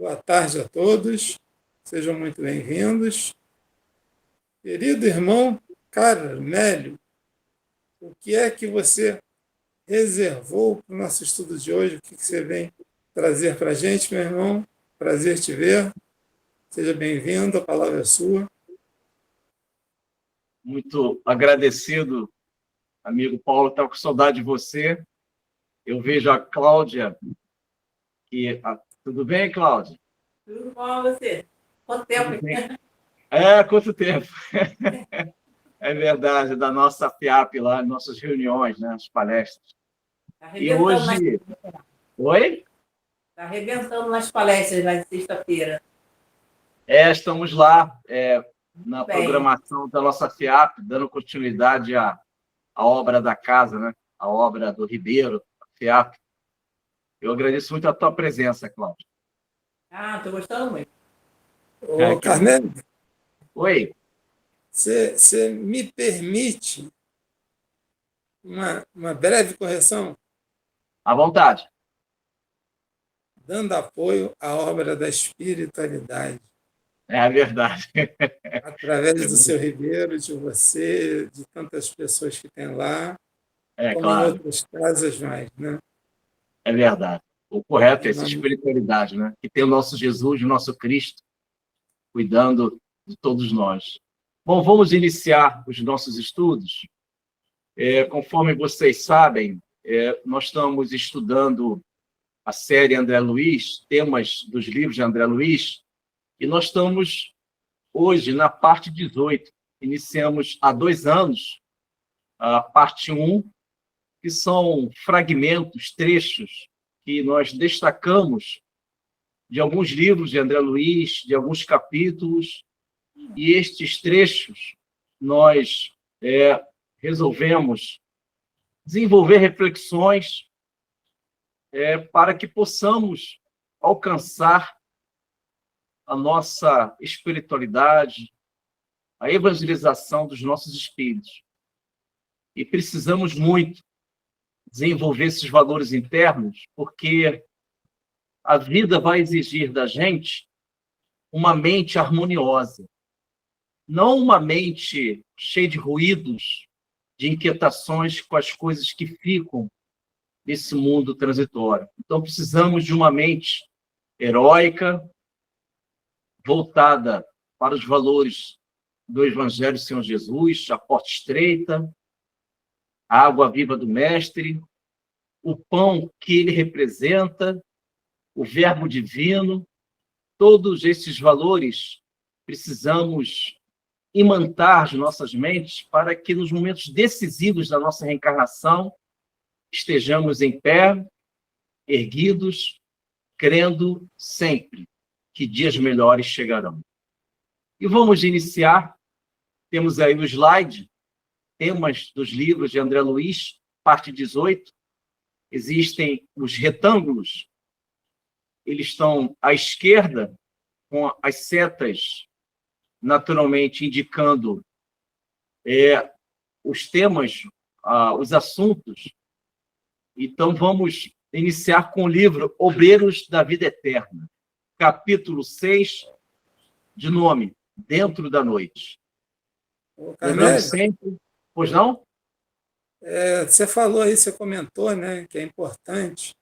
Boa tarde a todos, sejam muito bem-vindos. Querido irmão Carnélio, o que é que você reservou para o nosso estudo de hoje? O que você vem trazer para a gente, meu irmão? Prazer te ver. Seja bem-vindo, a palavra é sua. Muito agradecido, amigo Paulo, estava com saudade de você. Eu vejo a Cláudia. Tudo bem, Cláudia? Tudo bom, você? Quanto tempo? Quanto tempo? É verdade, da nossa FIAP lá, nossas reuniões, né, as palestras. E hoje... Oi? Está arrebentando nas palestras lá de sexta-feira. Estamos lá na programação da nossa FIAP, dando continuidade à obra da casa, né? A obra do Ribeiro, a FIAP. Eu agradeço muito a tua presença, Cláudia. Estou gostando muito. Ô, Carnélio. Oi. Você me permite uma breve correção? À vontade. Dando apoio à obra da espiritualidade. É verdade. Através do seu Ribeiro, de você, de tantas pessoas que tem lá, como claro. em outras casas mais, né? É verdade. O correto é essa espiritualidade, né? Que tem o nosso Jesus, o nosso Cristo, cuidando de todos nós. Bom, vamos iniciar os nossos estudos. Conforme vocês sabem, nós estamos estudando a série André Luiz, temas dos livros de André Luiz, e nós estamos hoje na parte 18. Iniciamos há 2 anos a parte 1, que são fragmentos, trechos, que nós destacamos de alguns livros de André Luiz, de alguns capítulos, e estes trechos nós resolvemos desenvolver reflexões para que possamos alcançar a nossa espiritualidade, a evangelização dos nossos espíritos. E precisamos muito desenvolver esses valores internos, porque a vida vai exigir da gente uma mente harmoniosa, não uma mente cheia de ruídos, de inquietações com as coisas que ficam nesse mundo transitório. Então, precisamos de uma mente heróica, voltada para os valores do Evangelho do Senhor Jesus, a porta estreita, a água viva do Mestre, o pão que ele representa, o verbo divino. Todos esses valores precisamos imantar as nossas mentes para que nos momentos decisivos da nossa reencarnação estejamos em pé, erguidos, crendo sempre que dias melhores chegarão. E vamos iniciar. Temos aí no slide temas dos livros de André Luiz, parte 18. Existem os retângulos. Eles estão à esquerda, com as setas naturalmente indicando os temas, os assuntos. Então, vamos iniciar com o livro Obreiros da Vida Eterna, capítulo 6, de nome Dentro da Noite. Lembrando sempre... Pois não? Você falou aí, você comentou, né, que é importante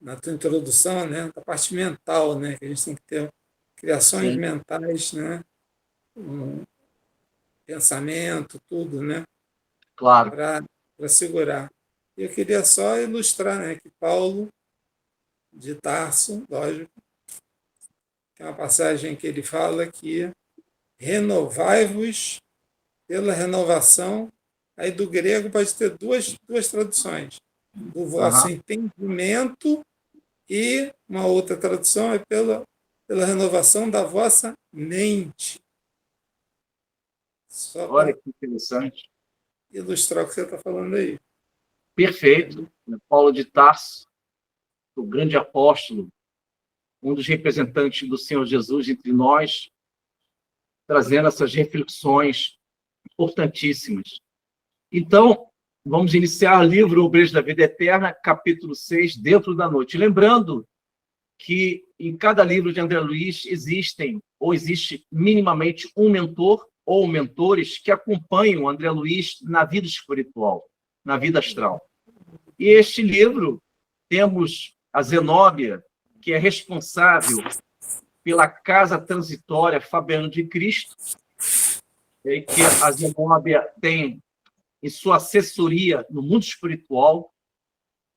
na tua introdução, né, da parte mental, né, que a gente tem que ter criações mentais, né, pensamento, tudo, né, claro, para segurar. E eu queria só ilustrar, né, que Paulo de Tarso, lógico, tem uma passagem que ele fala que renovai-vos pela renovação. Aí do grego pode ter duas traduções, do vosso entendimento, e uma outra tradução é pela renovação da vossa mente. Só olha que interessante. Ilustrar o que você está falando aí. Perfeito. Paulo de Tarso, o grande apóstolo, um dos representantes do Senhor Jesus entre nós, trazendo essas reflexões importantíssimas. Então, vamos iniciar o livro Obreiros da Vida Eterna, capítulo 6, Dentro da Noite. Lembrando que em cada livro de André Luiz existe minimamente um mentor ou mentores que acompanham André Luiz na vida espiritual, na vida astral. E este livro, temos a Zenóbia, que é responsável pela casa transitória Fabiano de Cristo, e que a Zenóbia tem em sua assessoria no mundo espiritual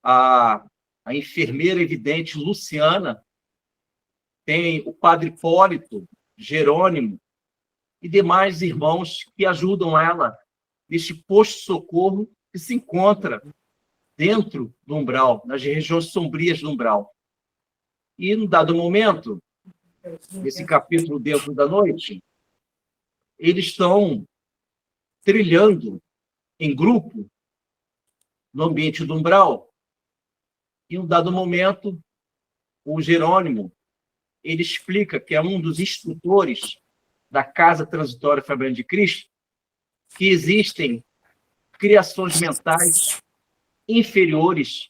a enfermeira evidente Luciana, tem o padre Hipólito, Jerônimo e demais irmãos que ajudam ela neste posto de socorro que se encontra dentro do umbral, nas regiões sombrias do umbral. E, num dado momento, nesse capítulo Dentro da Noite, eles estão trilhando em grupo no ambiente do umbral. E, num dado momento, o Jerônimo, ele explica que é um dos instrutores da Casa Transitória Fabiano de Cristo, que existem criações mentais inferiores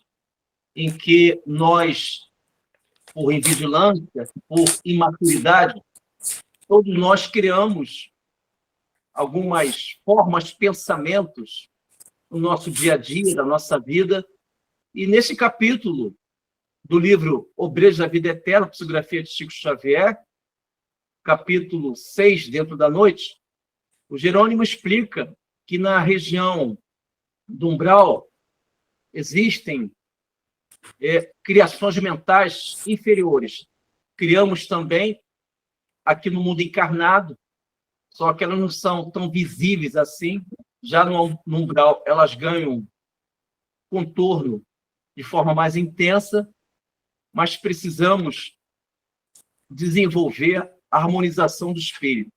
em que nós, por invigilância, por imaturidade, todos nós criamos algumas formas, pensamentos no nosso dia a dia, da nossa vida. E nesse capítulo do livro Obreiros da Vida Eterna, psicografia de Chico Xavier, capítulo 6, Dentro da Noite, o Jerônimo explica que na região do umbral existem criações mentais inferiores. Criamos também aqui no mundo encarnado, só que elas não são tão visíveis assim. Já no umbral, elas ganham contorno de forma mais intensa, mas precisamos desenvolver a harmonização do espírito.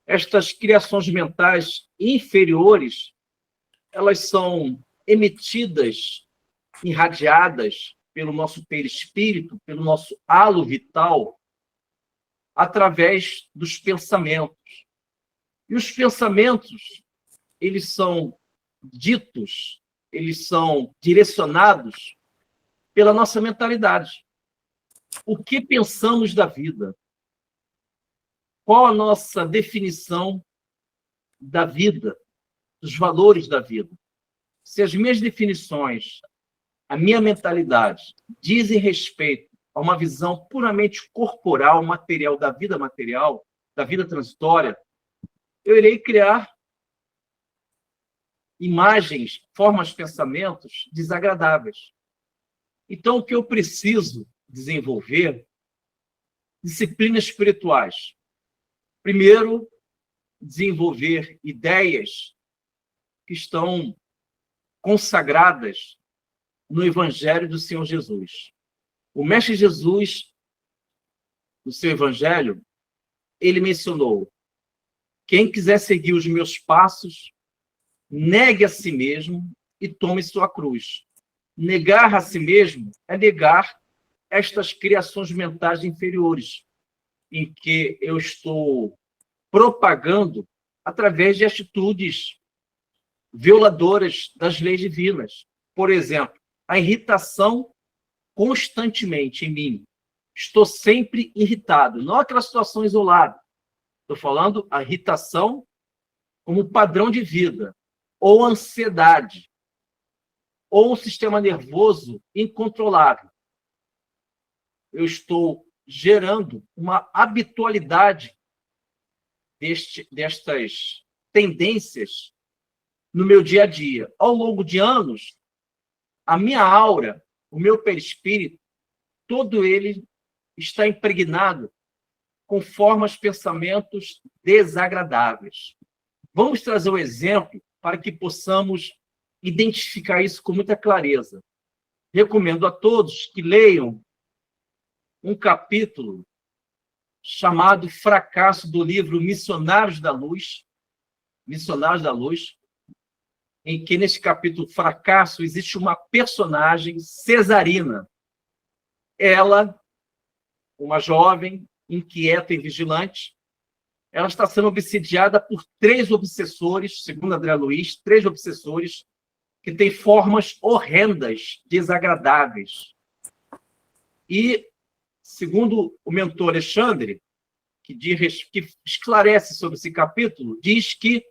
Estas criações mentais inferiores, elas são emitidas, irradiadas pelo nosso perispírito, pelo nosso halo vital, através dos pensamentos. E os pensamentos, eles são ditos, eles são direcionados pela nossa mentalidade. O que pensamos da vida? Qual a nossa definição da vida, dos valores da vida? Se as minhas definições, a minha mentalidade, dizem respeito a uma visão puramente corporal, material, da vida transitória, eu irei criar imagens, formas, pensamentos desagradáveis. Então, o que eu preciso desenvolver? Disciplinas espirituais. Primeiro, desenvolver ideias que estão consagradas no Evangelho do Senhor Jesus. O Mestre Jesus, no seu Evangelho, ele mencionou: quem quiser seguir os meus passos, negue a si mesmo e tome sua cruz. Negar a si mesmo é negar estas criações mentais inferiores, em que eu estou propagando através de atitudes violadoras das leis divinas. Por exemplo, a irritação constantemente em mim. Estou sempre irritado, não aquela situação isolada. Estou falando a irritação como padrão de vida, ou ansiedade, ou um sistema nervoso incontrolável. Eu estou gerando uma habitualidade destas tendências no meu dia a dia. Ao longo de anos, a minha aura, o meu perispírito, todo ele está impregnado com formas, pensamentos desagradáveis. Vamos trazer um exemplo para que possamos identificar isso com muita clareza. Recomendo a todos que leiam um capítulo chamado Fracasso, do livro Missionários da Luz, em que nesse capítulo Fracasso existe uma personagem, Cesarina. Ela, uma jovem, inquieta e vigilante, ela está sendo obsidiada por 3 obsessores, segundo André Luiz, 3 obsessores que têm formas horrendas, desagradáveis. E segundo o mentor Alexandre, que esclarece sobre esse capítulo, diz que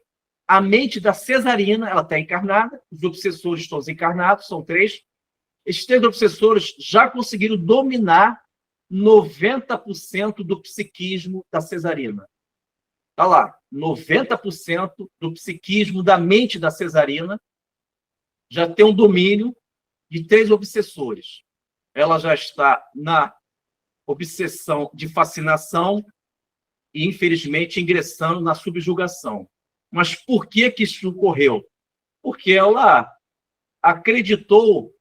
a mente da Cesarina, ela está encarnada, os obsessores estão encarnados, são 3. Esses 3 obsessores já conseguiram dominar 90% do psiquismo da Cesarina. Está lá, 90% do psiquismo da mente da Cesarina já tem um domínio de 3 obsessores. Ela já está na obsessão de fascinação e, infelizmente, ingressando na subjugação. Mas por que isso ocorreu? Porque ela acreditou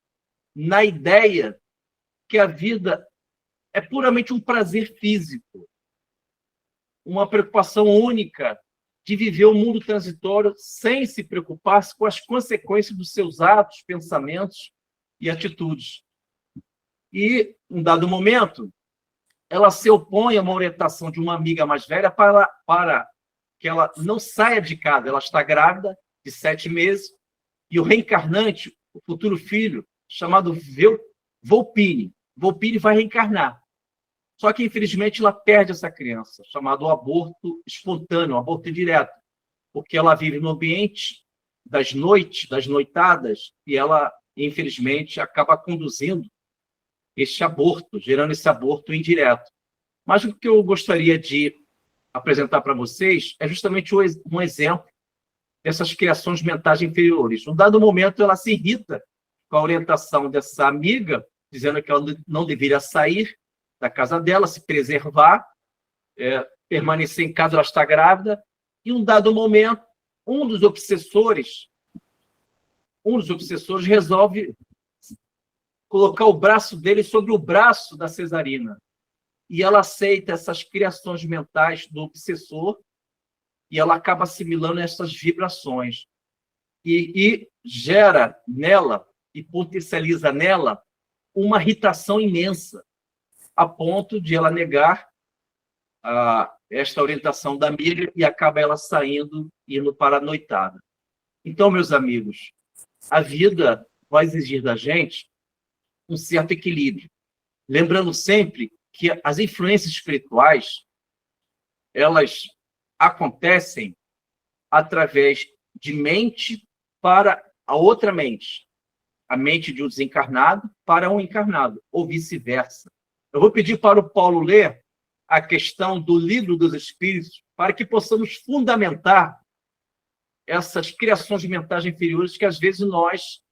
na ideia que a vida é puramente um prazer físico, uma preocupação única de viver o mundo transitório sem se preocupar com as consequências dos seus atos, pensamentos e atitudes. E, em um dado momento, ela se opõe a uma orientação de uma amiga mais velha para que ela não saia de casa. Ela está grávida de 7 meses e o reencarnante, o futuro filho, chamado Volpini, vai reencarnar. Só que, infelizmente, ela perde essa criança, chamado aborto espontâneo, aborto direto, porque ela vive no ambiente das noites, das noitadas, e ela, infelizmente, acaba conduzindo esse aborto, gerando esse aborto indireto. Mas o que eu gostaria de apresentar para vocês é justamente um exemplo dessas criações mentais inferiores. Num dado momento, ela se irrita com a orientação dessa amiga, dizendo que ela não deveria sair da casa dela, se preservar, permanecer em casa, ela está grávida, e, em um dado momento, um dos obsessores resolve colocar o braço dele sobre o braço da Cesarina. E ela aceita essas criações mentais do obsessor e ela acaba assimilando essas vibrações. E gera nela, e potencializa nela, uma irritação imensa, a ponto de ela negar esta orientação da amiga e acaba ela saindo, indo para a noitada. Então, meus amigos, a vida vai exigir da gente um certo equilíbrio. Lembrando sempre que as influências espirituais, elas acontecem através de mente para a outra mente. A mente de um desencarnado para um encarnado, ou vice-versa. Eu vou pedir para o Paulo ler a questão do Livro dos Espíritos para que possamos fundamentar essas criações mentais inferiores que, às vezes, nós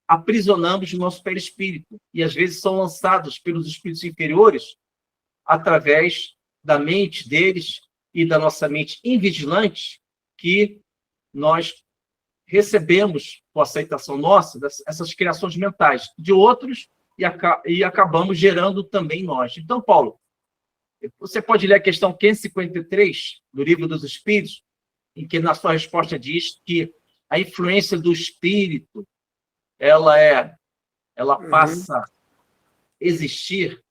aprisionamos no nosso perispírito e, às vezes, são lançados pelos espíritos inferiores através da mente deles e da nossa mente invigilante, que nós recebemos, com a aceitação nossa, essas criações mentais de outros e acabamos gerando também nós. Então, Paulo, você pode ler a questão 553 do Livro dos Espíritos, em que, na sua resposta, diz que a influência do espírito ela passa a existir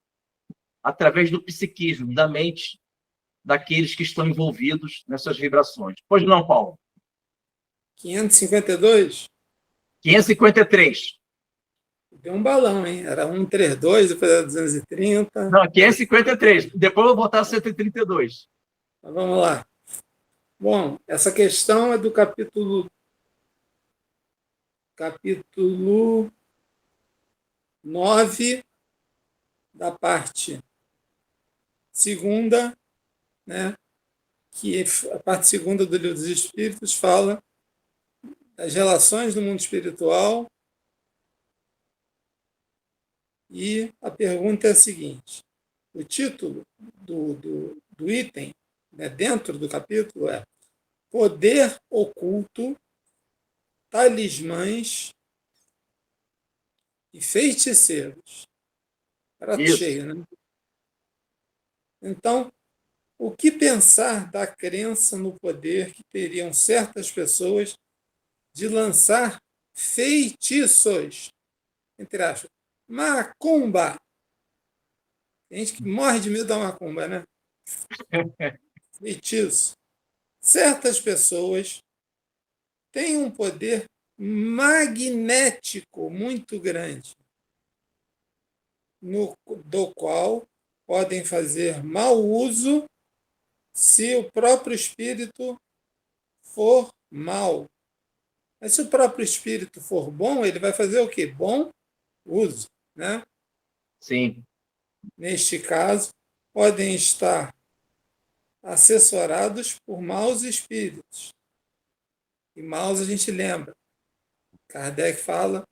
através do psiquismo, da mente daqueles que estão envolvidos nessas vibrações. Pois não, Paulo? 552? 553. Deu um balão, hein? Era 132, depois era 230. Não, 553. Depois eu vou botar 132. Mas vamos lá. Bom, essa questão é do capítulo 9, da parte segunda, né? Que a parte segunda do Livro dos Espíritos fala das relações do mundo espiritual. E a pergunta é a seguinte: o título do item, né, dentro do capítulo, é Poder Oculto, Talismãs e Feiticeiros. Prato cheio, né? Então, o que pensar da crença no poder que teriam certas pessoas de lançar feitiços, entre aspas, macumba? Tem gente que morre de medo da macumba, né? Feitiço. Certas pessoas têm um poder magnético muito grande, do qual podem fazer mau uso se o próprio espírito for mau. Mas se o próprio espírito for bom, ele vai fazer o quê? Bom uso, né? Sim. Neste caso, podem estar assessorados por maus espíritos. E maus a gente lembra. Kardec fala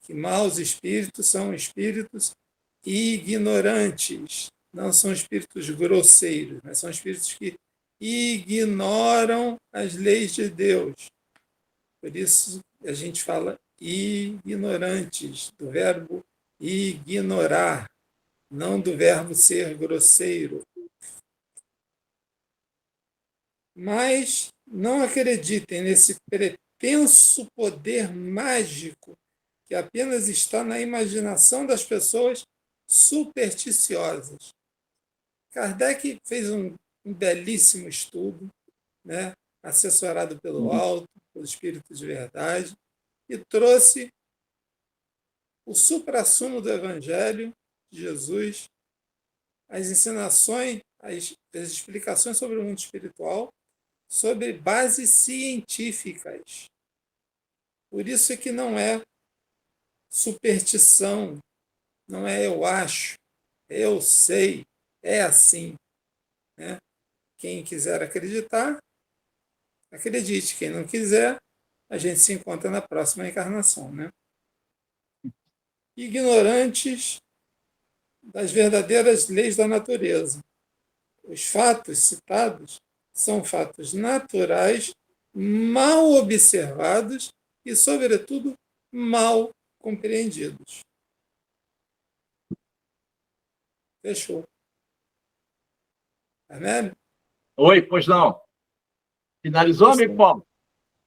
que maus espíritos são espíritos ignorantes, não são espíritos grosseiros, mas são espíritos que ignoram as leis de Deus. Por isso a gente fala ignorantes, do verbo ignorar, não do verbo ser grosseiro. Mas não acreditem nesse pretenso poder mágico que apenas está na imaginação das pessoas supersticiosas. Kardec fez um belíssimo estudo, né, assessorado pelo alto, pelo Espírito de Verdade, e trouxe o suprassumo do Evangelho de Jesus, as ensinações, as explicações sobre o mundo espiritual, sobre bases científicas. Por isso é que não é superstição, não é eu acho, eu sei, é assim. Né? Quem quiser acreditar, acredite. Quem não quiser, a gente se encontra na próxima encarnação. Né? Ignorantes das verdadeiras leis da natureza. Os fatos citados são fatos naturais, mal observados e, sobretudo, mal compreendidos. Fechou. Arnélio? Oi, pois não. Finalizou, amigo Paulo?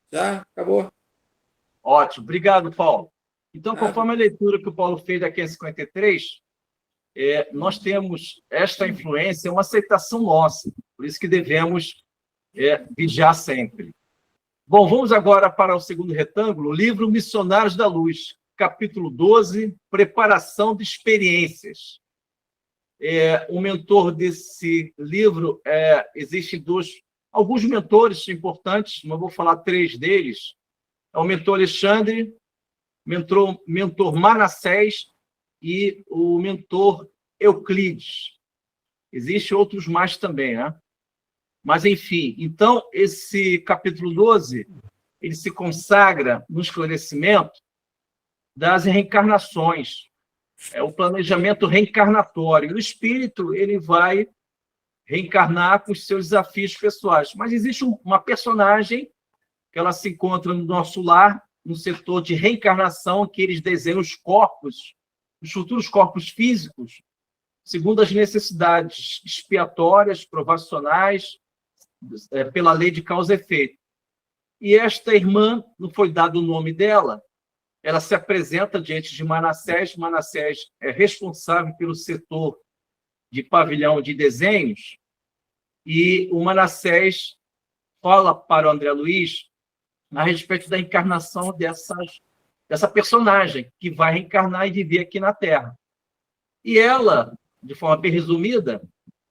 Já? Acabou? Ótimo. Obrigado, Paulo. Então, Nada. conforme a leitura que o Paulo fez da 553, nós temos esta influência, uma aceitação nossa. Por isso que devemos vigiar sempre. Bom, vamos agora para o segundo retângulo, o livro Missionários da Luz, capítulo 12, Preparação de Experiências. O mentor desse livro, existem alguns mentores importantes, mas vou falar 3 deles. É o mentor Alexandre, mentor Manassés e o mentor Euclides. Existem outros mais também, né? Mas, enfim, então, esse capítulo 12, ele se consagra no esclarecimento das reencarnações, o planejamento reencarnatório. O espírito, ele vai reencarnar com os seus desafios pessoais. Mas existe uma personagem que ela se encontra no nosso lar, no setor de reencarnação, que eles desenham os corpos, os futuros corpos físicos, segundo as necessidades expiatórias, provacionais, pela lei de causa e efeito. E esta irmã, não foi dado o nome dela, ela se apresenta diante de Manassés. Manassés é responsável pelo setor de pavilhão de desenhos, e o Manassés fala para o André Luiz a respeito da encarnação dessa personagem que vai reencarnar e viver aqui na Terra. E ela, de forma bem resumida,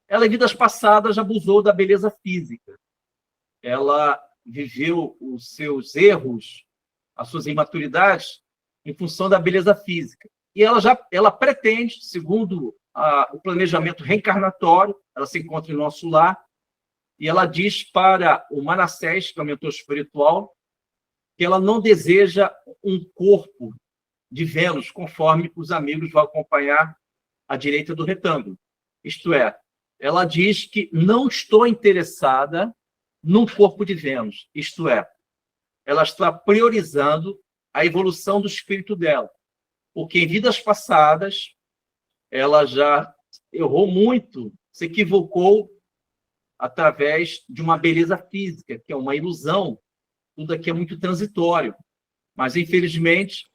ela, em vidas passadas, abusou da beleza física. Ela viveu os seus erros, as suas imaturidades, em função da beleza física. E ela pretende, segundo o planejamento reencarnatório, ela se encontra em nosso lar, e ela diz para o Manassés, que é o mentor espiritual, que ela não deseja um corpo de Vênus, conforme os amigos vão acompanhar à direita do retângulo. Isto é, ela diz que não estou interessada num corpo de Vênus. Isto é, ela está priorizando a evolução do espírito dela. Porque em vidas passadas, ela já errou muito, se equivocou através de uma beleza física, que é uma ilusão. Tudo aqui é muito transitório. Mas, infelizmente,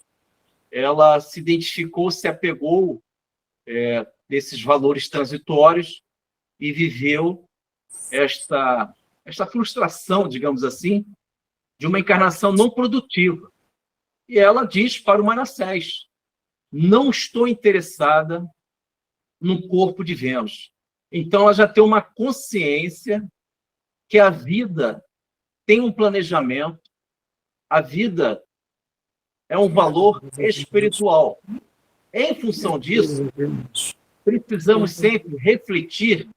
ela se identificou, se apegou desses valores transitórios e viveu esta frustração, digamos assim, de uma encarnação não produtiva. E ela diz para o Manassés: não estou interessada no corpo de Vênus. Então, ela já tem uma consciência que a vida tem um planejamento, a vida é um valor espiritual. Em função disso, precisamos sempre refletir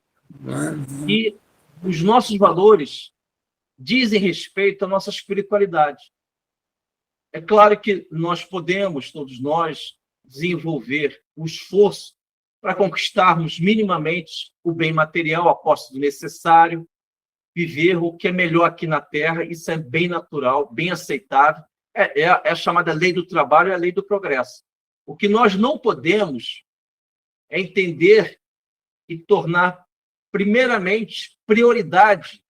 que os nossos valores dizem respeito à nossa espiritualidade. É claro que nós podemos, todos nós, desenvolver o esforço para conquistarmos minimamente o bem material a posse do necessário, viver o que é melhor aqui na Terra, isso é bem natural, bem aceitável, é a chamada lei do trabalho, é a lei do progresso. O que nós não podemos é entender e tornar, primeiramente, prioridade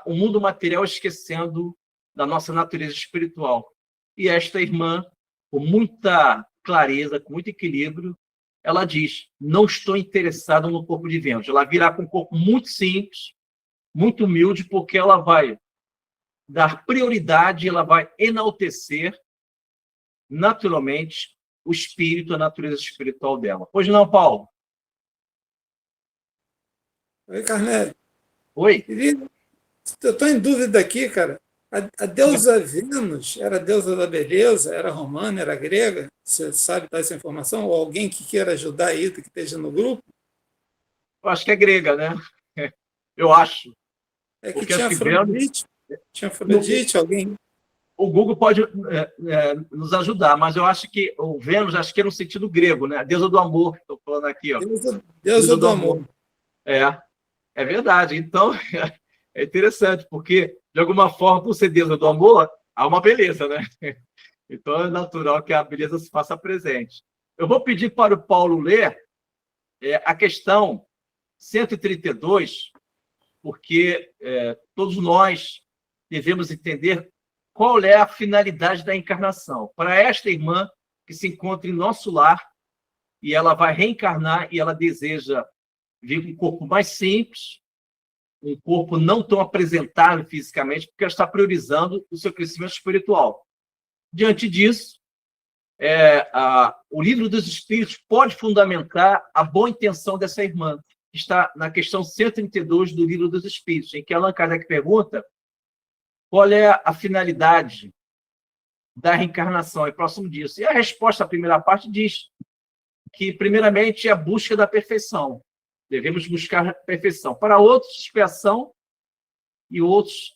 o mundo material, esquecendo da nossa natureza espiritual. E esta irmã, com muita clareza, com muito equilíbrio, ela diz: não estou interessada no corpo de Vênus. Ela virá com um corpo muito simples, muito humilde, porque ela vai dar prioridade, ela vai enaltecer naturalmente o espírito, a natureza espiritual dela. Pois não, Paulo? Oi, Carnélio. Oi? Eu estou em dúvida aqui, cara. A deusa Vênus era a deusa da beleza, era romana, era grega? Você sabe dar essa informação? Ou alguém que queira ajudar aí, que esteja no grupo? Eu acho que é grega, né? Eu acho. É que Porque tinha acho que Vênus... Afrodite, alguém. O Google pode nos ajudar, mas eu acho que o Vênus, acho que é no sentido grego, né? A deusa do amor, estou falando aqui, ó. Deusa do amor. É verdade. Então, é interessante, porque, de alguma forma, por ser deusa do amor, há uma beleza, né? Então, é natural que a beleza se faça presente. Eu vou pedir para o Paulo ler a questão 132, porque todos nós devemos entender qual é a finalidade da encarnação. Para esta irmã que se encontra em nosso lar, e ela vai reencarnar e ela deseja vir com um corpo mais simples, um corpo não tão apresentável fisicamente, porque ela está priorizando o seu crescimento espiritual. Diante disso, o livro dos Espíritos pode fundamentar a boa intenção dessa irmã, que está na questão 132 do livro dos Espíritos, em que Allan Kardec pergunta qual é a finalidade da reencarnação, é próximo disso. E a resposta à primeira parte diz que, primeiramente, é a busca da perfeição. Devemos buscar a perfeição. Para outros, expiação, e outros,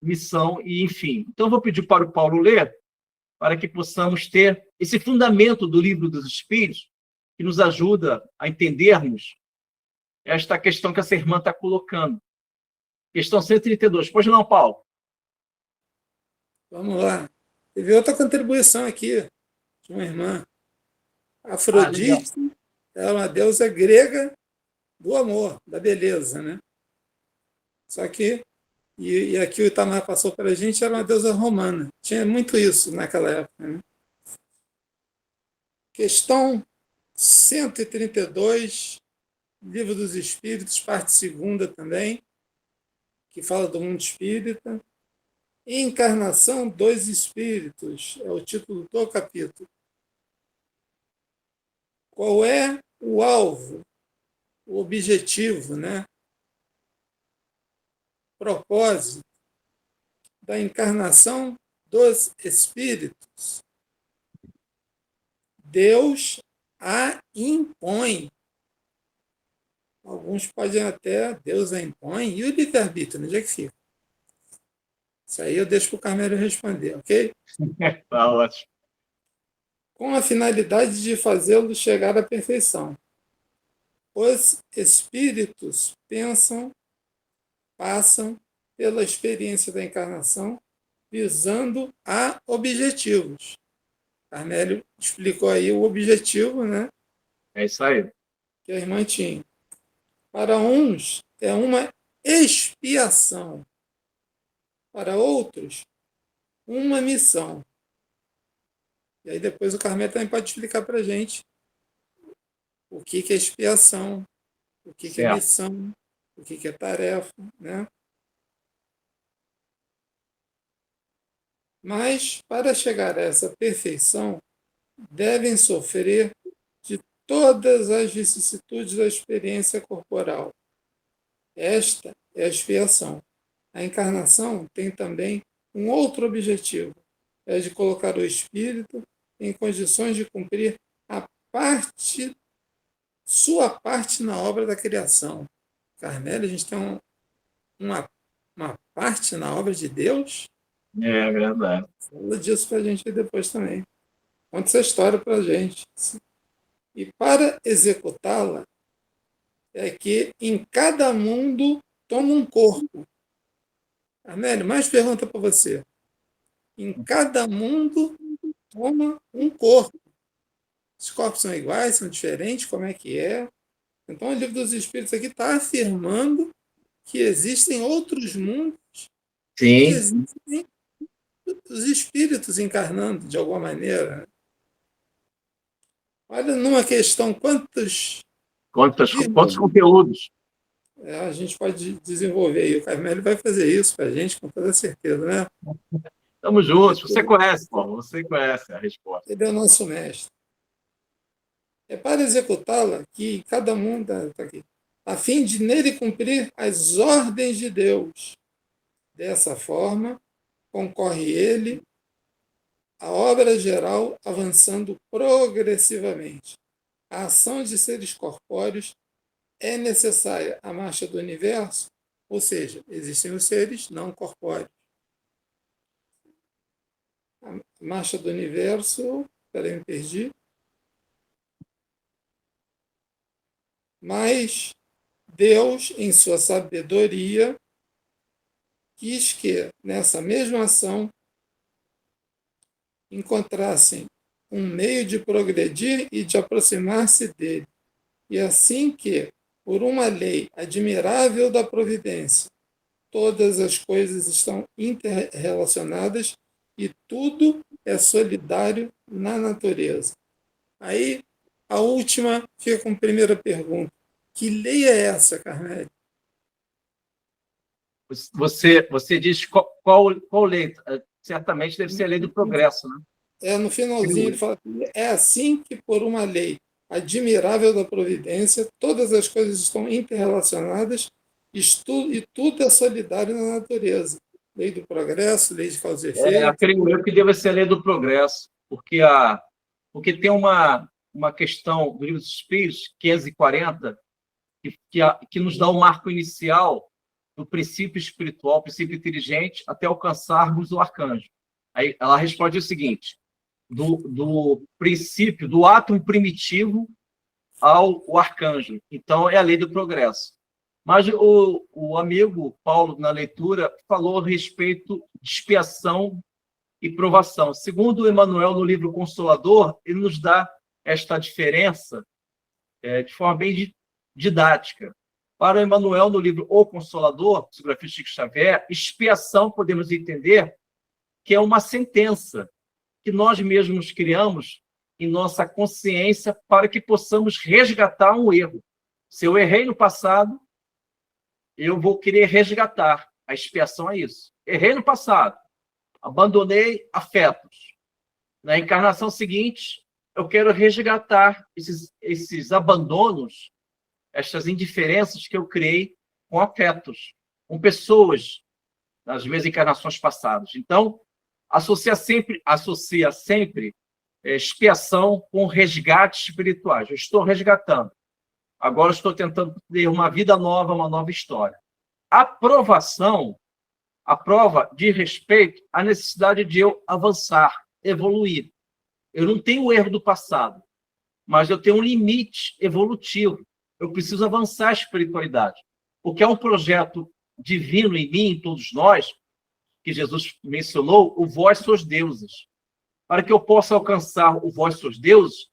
missão, e enfim. Então, vou pedir para o Paulo ler, para que possamos ter esse fundamento do livro dos Espíritos, que nos ajuda a entendermos esta questão que essa irmã está colocando. Questão 132. Pois não, Paulo? Vamos lá. Teve outra contribuição aqui de uma irmã. Afrodite é uma deusa grega do amor, da beleza, né? Só que, e aqui o Itamar passou para a gente, era uma deusa romana. Tinha muito isso naquela época, né? Questão 132, Livro dos Espíritos, parte segunda também, que fala do mundo espírita. Encarnação dos Espíritos, é o título do capítulo. Qual é o alvo, o objetivo, né? Propósito da encarnação dos Espíritos? Deus a impõe. Alguns podem até, Deus a impõe, e o livre-arbítrio, onde é que fica? Isso aí eu deixo para o Carmelo responder, ok? Tá ótimo. Com a finalidade de fazê-lo chegar à perfeição. Os espíritos passam pela experiência da encarnação, visando a objetivos. Carmelo explicou aí o objetivo, né? É isso aí. Que a irmã tinha. Para uns, é uma expiação. Para outros, uma missão. E aí depois o Carmelo também pode explicar para a gente o que é expiação, o que é missão, o que é tarefa, né? Mas, para chegar a essa perfeição, devem sofrer de todas as vicissitudes da experiência corporal. Esta é a expiação. A encarnação tem também um outro objetivo, é de colocar o espírito em condições de cumprir a sua parte na obra da criação. Carmelo, a gente tem uma parte na obra de Deus? É verdade. Fala disso para a gente depois também. Conta essa história para a gente. E para executá-la, é que em cada mundo toma um corpo. Carmelo, mais pergunta para você. Em cada mundo toma um corpo. Os corpos são iguais, são diferentes, como é que é? Então, o Livro dos Espíritos aqui está afirmando que existem outros mundos, que Sim, existem os espíritos encarnando de alguma maneira. Olha, numa questão, quantos quantos conteúdos. a gente pode desenvolver aí? O Carmelo vai fazer isso para a gente, com toda certeza, né? Estamos juntos. Você conhece, Paulo, você conhece a resposta. Ele é o nosso mestre. É para executá-la que cada mundo está aqui, a fim de nele cumprir as ordens de Deus. Dessa forma, concorre ele à obra geral, avançando progressivamente. A ação de seres corpóreos é necessária à marcha do universo, ou seja, existem os seres não corpóreos. A marcha do universo, peraí, me perdi. Mas Deus, em sua sabedoria, quis que, nessa mesma ação, encontrassem um meio de progredir e de aproximar-se dele. E assim que, por uma lei admirável da providência, todas as coisas estão interrelacionadas e tudo é solidário na natureza. Aí, a última fica com a primeira pergunta. Que lei é essa, Carmelo? Você diz qual lei? Certamente deve ser a lei do progresso, né? No finalzinho ele fala que é assim que, por uma lei admirável da providência, todas as coisas estão interrelacionadas e tudo é solidário na natureza. Lei do progresso, lei de causa e efeito. Creio eu que deve ser a lei do progresso, porque tem uma questão do Livro dos Espíritos, 540, que nos dá o marco inicial do princípio espiritual, princípio inteligente, até alcançarmos o arcanjo. Aí ela responde o seguinte: do princípio, do átomo primitivo ao arcanjo. Então, é a lei do progresso. Mas o amigo Paulo, na leitura, falou a respeito de expiação e provação. Segundo Emmanuel, no livro Consolador, ele nos dá esta diferença de forma bem didática. Para o Emmanuel, no livro O Consolador, psicografia de Chico Xavier, expiação, podemos entender que é uma sentença que nós mesmos criamos em nossa consciência para que possamos resgatar um erro. Se eu errei no passado, eu vou querer resgatar. A expiação é isso. Errei no passado, abandonei afetos. Na encarnação seguinte, eu quero resgatar esses abandonos, estas indiferenças que eu criei com afetos, com pessoas nas minhas encarnações passadas. Então, associa sempre expiação com resgates espirituais. Eu estou resgatando. Agora estou tentando ter uma vida nova, uma nova história. A provação, a prova diz respeito à necessidade de eu avançar, evoluir. Eu não tenho o erro do passado, mas eu tenho um limite evolutivo. Eu preciso avançar a espiritualidade, porque é um projeto divino em mim, em todos nós, que Jesus mencionou, o vós sois deuses. Para que eu possa alcançar o vós sois deuses,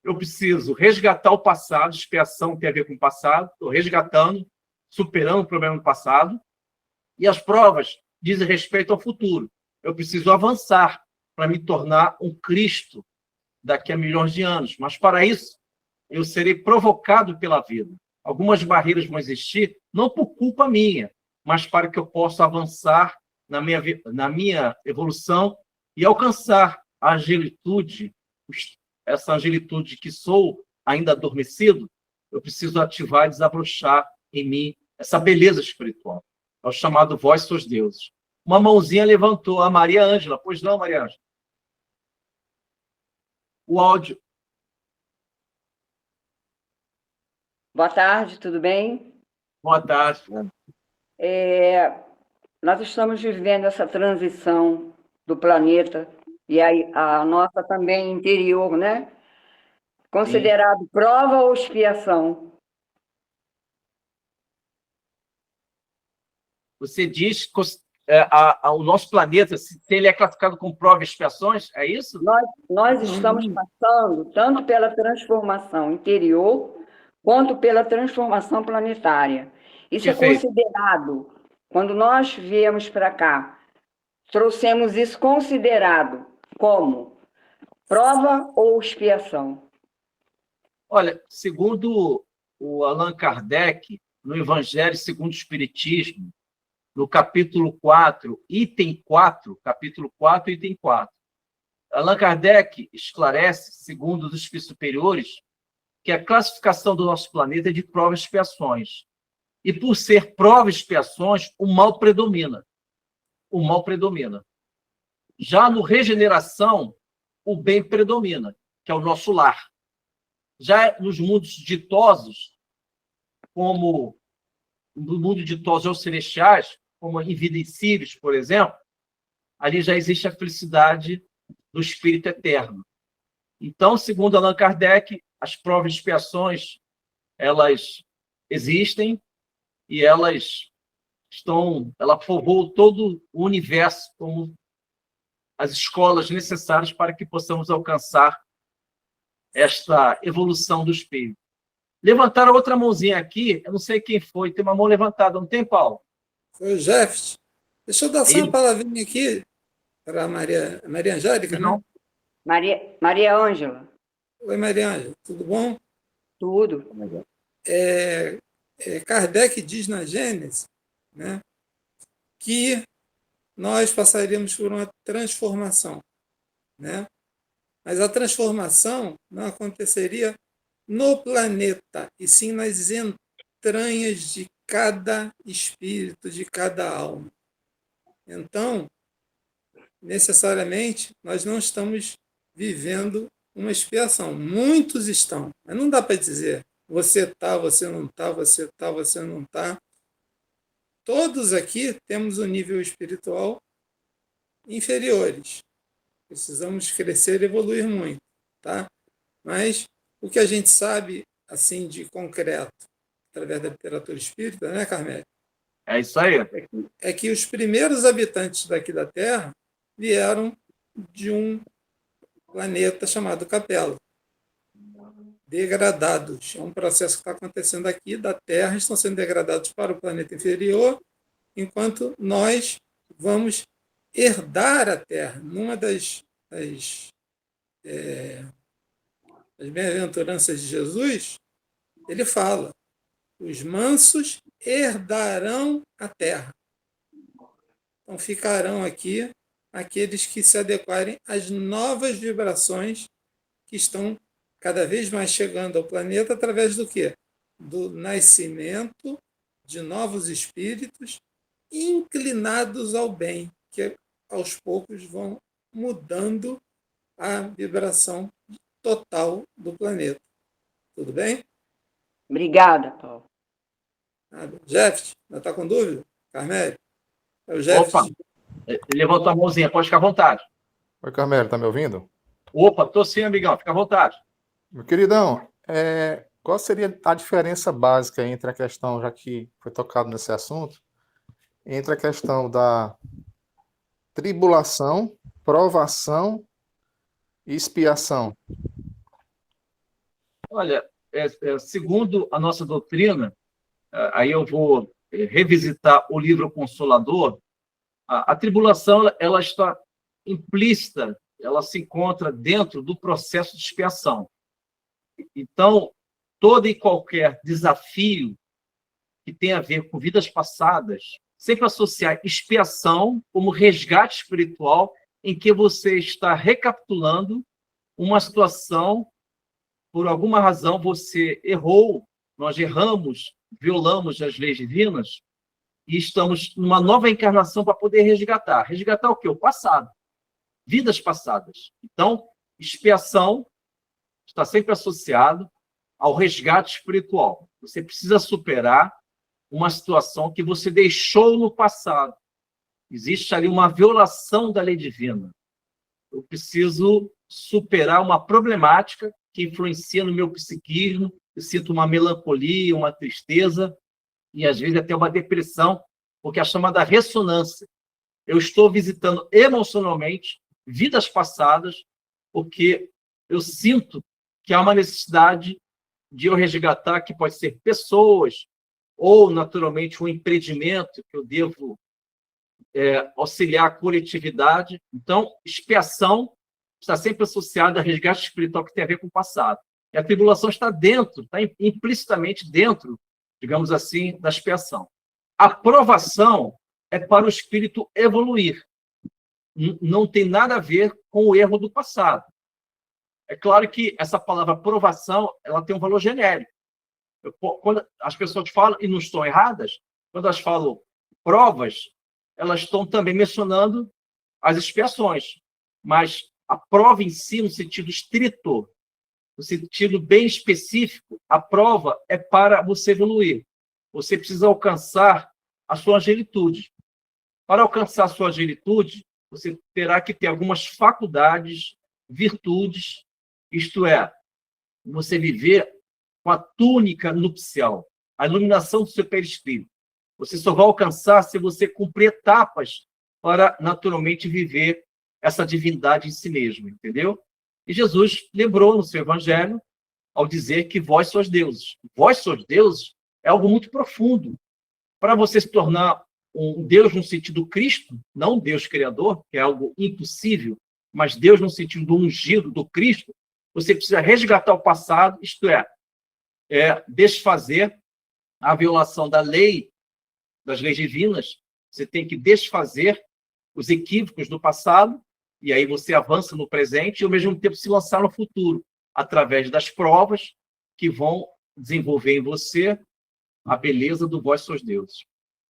eu preciso resgatar o passado, expiação tem a ver com o passado, estou resgatando, superando o problema do passado, e as provas dizem respeito ao futuro. Eu preciso avançar para me tornar um Cristo daqui a milhões de anos, mas para isso eu serei provocado pela vida. Algumas barreiras vão existir, não por culpa minha, mas para que eu possa avançar na minha evolução e alcançar a angelitude, essa angelitude que sou ainda adormecido, eu preciso ativar e desabrochar em mim essa beleza espiritual. É o chamado vós sois deuses. Uma mãozinha levantou, a Maria Ângela. Pois não, Maria Ângela? O áudio. Boa tarde, tudo bem? Boa tarde. Nós estamos vivendo essa transição do planeta e a nossa também interior, né? Considerado prova ou expiação? Você diz que o nosso planeta, se ele é classificado como prova e expiações, é isso? Nós estamos passando tanto pela transformação interior quanto pela transformação planetária. Isso Perfeito. é considerado, quando nós viemos para cá, trouxemos isso considerado como prova ou expiação? Olha, segundo o Allan Kardec, no Evangelho segundo o Espiritismo, no capítulo 4, item 4, capítulo 4, item 4, Allan Kardec esclarece, segundo os espíritos superiores, que a classificação do nosso planeta é de provas e expiações. E por ser provas e expiações, o mal predomina. O mal predomina. Já no regeneração, o bem predomina, que é o nosso lar. Já nos mundos ditosos, como no mundo ditoso aos celestiais, como em vida em Sírios, por exemplo, ali já existe a felicidade do espírito eterno. Então, segundo Allan Kardec, as provas e expiações, elas existem e ela povoou todo o universo como as escolas necessárias para que possamos alcançar esta evolução do espírito. Levantaram outra mãozinha aqui, eu não sei quem foi, tem uma mão levantada, não tem, Paulo? Foi o Jefferson. Deixa eu dar só uma palavrinha aqui para a Maria Angélica, não? Maria Ângela. Oi, Maria Ângela, tudo bom? Tudo. Kardec diz na Gênesis, né, que nós passaríamos por uma transformação, né? Mas a transformação não aconteceria no planeta, e sim nas entranhas de cada espírito, de cada alma. Então, necessariamente, nós não estamos vivendo uma expiação. Muitos estão, mas não dá para dizer você está, você não está, você está, você não está. Todos aqui temos um nível espiritual inferiores. Precisamos crescer e evoluir muito, tá? Mas o que a gente sabe, assim, de concreto, através da literatura espírita, né, Carmélia? É isso aí. É que os primeiros habitantes daqui da Terra vieram de um planeta chamado Capela. Degradados. É um processo que está acontecendo aqui da Terra, estão sendo degradados para o planeta inferior, enquanto nós vamos herdar a Terra. Numa das bem-aventuranças de Jesus, ele fala: os mansos herdarão a Terra. Então ficarão aqui aqueles que se adequarem às novas vibrações que estão cada vez mais chegando ao planeta através do quê? Do nascimento de novos espíritos inclinados ao bem, que aos poucos vão mudando a vibração total do planeta. Tudo bem? Obrigada, Paulo. Jefferson, não está com dúvida? Carmélia? É o Jefferson. Opa, ele levantou a mãozinha, pode ficar à vontade. Oi, Carmélia, tá me ouvindo? Opa, estou sim, amigão, fica à vontade. Meu queridão, qual seria a diferença básica entre a questão, já que foi tocado nesse assunto, entre a questão da tribulação, provação e expiação? Olha, segundo a nossa doutrina, aí eu vou revisitar o livro Consolador, a tribulação ela está implícita, ela se encontra dentro do processo de expiação. Então, todo e qualquer desafio que tem a ver com vidas passadas, sempre associar expiação como resgate espiritual em que você está recapitulando uma situação por alguma razão você errou, nós erramos, violamos as leis divinas e estamos numa nova encarnação para poder resgatar. Resgatar o quê? O passado. Vidas passadas. Então, expiação está sempre associado ao resgate espiritual. Você precisa superar uma situação que você deixou no passado. Existe ali uma violação da lei divina. Eu preciso superar uma problemática que influencia no meu psiquismo. Eu sinto uma melancolia, uma tristeza e, às vezes, até uma depressão, porque é a chamada ressonância. Eu estou visitando emocionalmente vidas passadas, porque eu sinto que há uma necessidade de eu resgatar, que pode ser pessoas, ou, naturalmente, um empreendimento que eu devo auxiliar a coletividade. Então, expiação está sempre associada a resgate espiritual que tem a ver com o passado. E a tribulação está dentro, está implicitamente dentro, digamos assim, da expiação. A provação é para o espírito evoluir. Não tem nada a ver com o erro do passado. É claro que essa palavra provação, ela tem um valor genérico. Quando as pessoas falam, e não estão erradas, quando elas falam provas, elas estão também mencionando as expiações. Mas a prova em si, no sentido estrito, no sentido bem específico, a prova é para você evoluir. Você precisa alcançar a sua angelitude. Para alcançar a sua angelitude, você terá que ter algumas faculdades, virtudes, isto é, você viver com a túnica nupcial, a iluminação do seu perispírito. Você só vai alcançar se você cumprir etapas para, naturalmente, viver essa divindade em si mesmo, entendeu? E Jesus lembrou no seu evangelho, ao dizer que vós sois deuses. Vós sois deuses é algo muito profundo. Para você se tornar um Deus no sentido Cristo, não um Deus criador, que é algo impossível, mas Deus no sentido do ungido, do Cristo, você precisa resgatar o passado, isto é desfazer a violação da lei, das leis divinas. Você tem que desfazer os equívocos do passado, e aí você avança no presente e, ao mesmo tempo, se lançar no futuro, através das provas que vão desenvolver em você a beleza do vós sois deuses.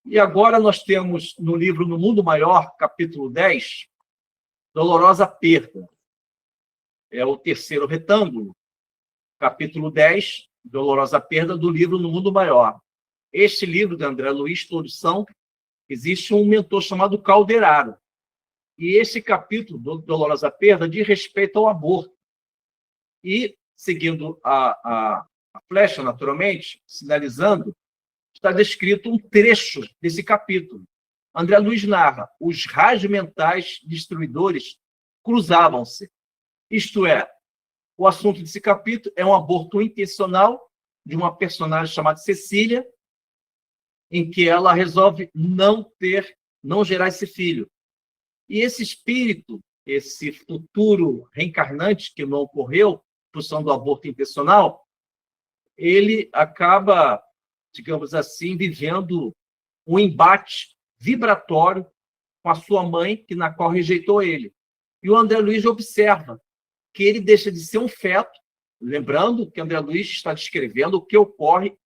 E agora nós temos no livro No Mundo Maior, capítulo 10, Dolorosa Perda. É o terceiro retângulo, capítulo 10, Dolorosa Perda, do livro No Mundo Maior. Este livro de André Luiz, todos são, existe um mentor chamado Calderaro. E esse capítulo, do Dolorosa Perda, diz respeito ao aborto. E, seguindo a flecha, naturalmente, sinalizando, está descrito um trecho desse capítulo. André Luiz narra: os raios mentais destruidores cruzavam-se. Isto é, o assunto desse capítulo é um aborto intencional de uma personagem chamada Cecília, em que ela resolve não gerar esse filho. E esse espírito, esse futuro reencarnante que não ocorreu, em função do aborto intencional, ele acaba, digamos assim, vivendo um embate vibratório com a sua mãe, na qual rejeitou ele. E o André Luiz observa que ele deixa de ser um feto, lembrando que André Luiz está descrevendo o que ocorre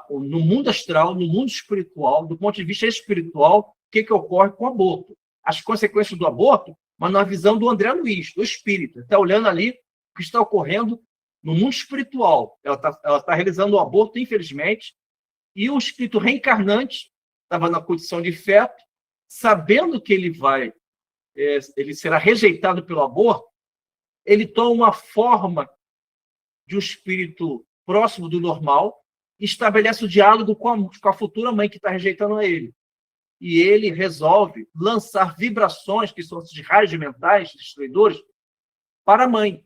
no mundo astral, no mundo espiritual, do ponto de vista espiritual, o que ocorre com o aborto. As consequências do aborto, mas na visão do André Luiz, do espírito. Está olhando ali o que está ocorrendo no mundo espiritual. Ela está realizando o aborto, infelizmente, e o espírito reencarnante estava na condição de feto, sabendo que ele será rejeitado pelo aborto, ele toma uma forma de um espírito próximo do normal e estabelece o diálogo com a futura mãe que está rejeitando a ele. E ele resolve lançar vibrações, que são esses raios mentais destruidores, para a mãe.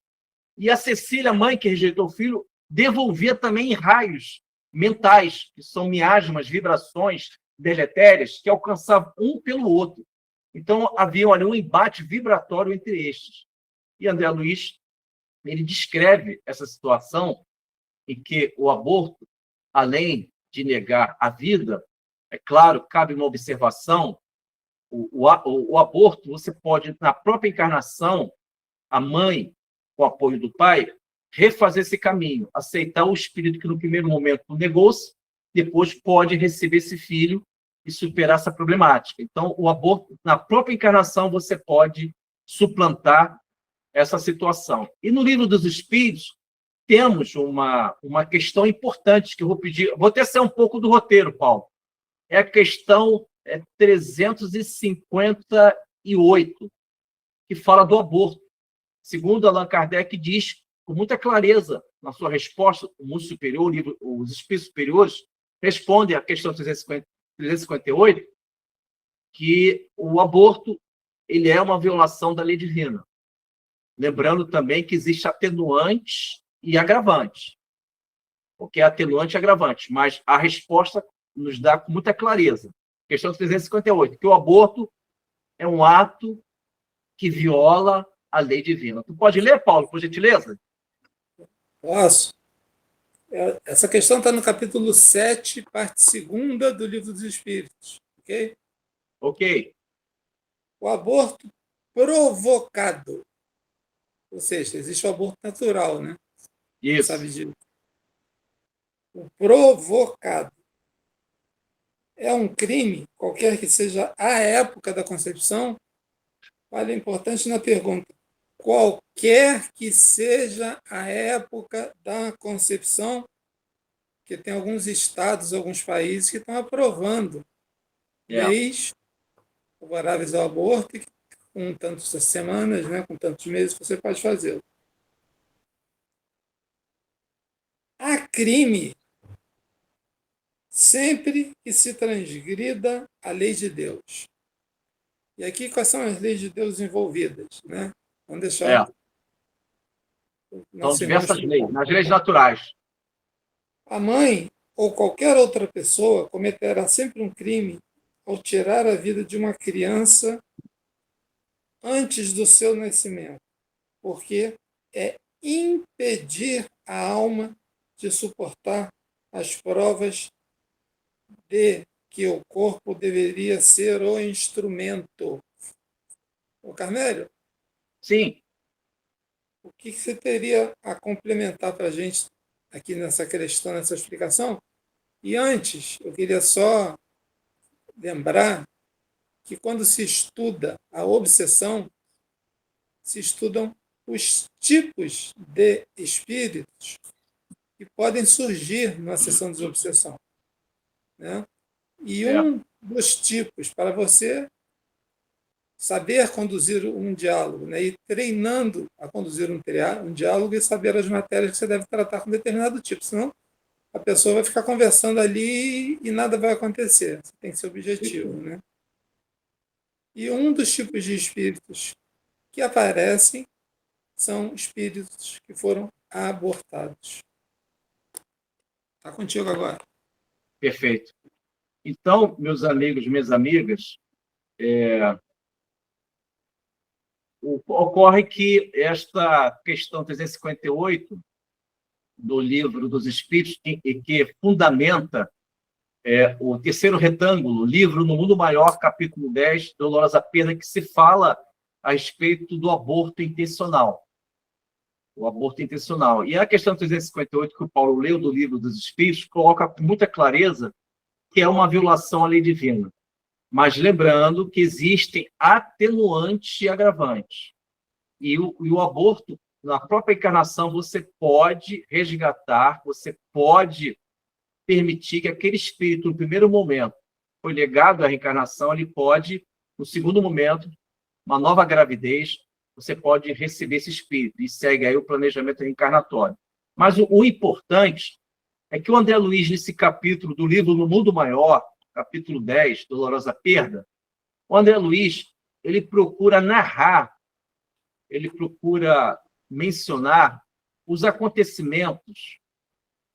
E a Cecília, mãe que rejeitou o filho, devolvia também raios mentais, que são miasmas, vibrações deletérias, que alcançavam um pelo outro. Então, havia ali um embate vibratório entre estes. E André Luiz, ele descreve essa situação em que o aborto, além de negar a vida, é claro, cabe uma observação, o aborto, você pode, na própria encarnação, a mãe, com o apoio do pai, refazer esse caminho, aceitar o espírito que no primeiro momento negou-se, depois pode receber esse filho e superar essa problemática. Então, o aborto, na própria encarnação, você pode suplantar essa situação. E no Livro dos Espíritos, temos uma questão importante que eu vou pedir, vou até sair um pouco do roteiro, Paulo. É a questão 358, que fala do aborto. Segundo Allan Kardec diz, com muita clareza, na sua resposta, o mundo superior, os espíritos superiores, respondem à questão 358, que o aborto ele é uma violação da lei divina. Lembrando também que existe atenuantes e agravantes. Porque é atenuante e agravante, mas a resposta nos dá com muita clareza. Questão 358, que o aborto é um ato que viola a lei divina. Tu pode ler, Paulo, por gentileza? Posso? Essa questão está no capítulo 7, parte 2ª do Livro dos Espíritos. Ok? Ok. O aborto provocado. Ou seja, existe o aborto natural, né? Isso. Sabe disso? O provocado é um crime, qualquer que seja a época da concepção. Olha, é importante na pergunta. Qualquer que seja a época da concepção, que tem alguns estados, alguns países que estão aprovando leis favoráveis ao aborto, e com tantas semanas, né, com tantos meses, você pode fazê-lo. Há crime sempre que se transgrida a lei de Deus. E aqui, quais são as leis de Deus envolvidas? Né? Vamos deixar... São diversas leis, nas leis naturais. A mãe ou qualquer outra pessoa cometerá sempre um crime ao tirar a vida de uma criança antes do seu nascimento, porque é impedir a alma de suportar as provas de que o corpo deveria ser o instrumento. Ô Carmélio? Sim. O que você teria a complementar para a gente aqui nessa questão, nessa explicação? E antes, eu queria só lembrar que quando se estuda a obsessão, se estudam os tipos de espíritos que podem surgir na sessão de obsessão. Né? E um dos tipos, para você saber conduzir um diálogo, né? E treinando a conduzir um diálogo e saber as matérias que você deve tratar com determinado tipo, senão a pessoa vai ficar conversando ali e nada vai acontecer. Você tem que ser objetivo. Né? E um dos tipos de espíritos que aparecem são espíritos que foram abortados. Está contigo agora. Perfeito. Então, meus amigos, minhas amigas, ocorre que esta questão 358 do Livro dos Espíritos, que fundamenta o terceiro retângulo, livro No Mundo Maior, capítulo 10, Dolorosa Perda, que se fala a respeito do aborto intencional. O aborto intencional. E a questão 358, que o Paulo leu do Livro dos Espíritos, coloca com muita clareza que é uma violação à lei divina. Mas lembrando que existem atenuantes e agravantes. E o aborto, na própria encarnação, você pode resgatar, você pode permitir que aquele espírito, no primeiro momento, foi legado à reencarnação, ele pode, no segundo momento, uma nova gravidez, você pode receber esse espírito e segue aí o planejamento reencarnatório. Mas o importante é que o André Luiz, nesse capítulo do livro No Mundo Maior, capítulo 10, Dolorosa Perda, o André Luiz, ele procura narrar, ele procura mencionar os acontecimentos,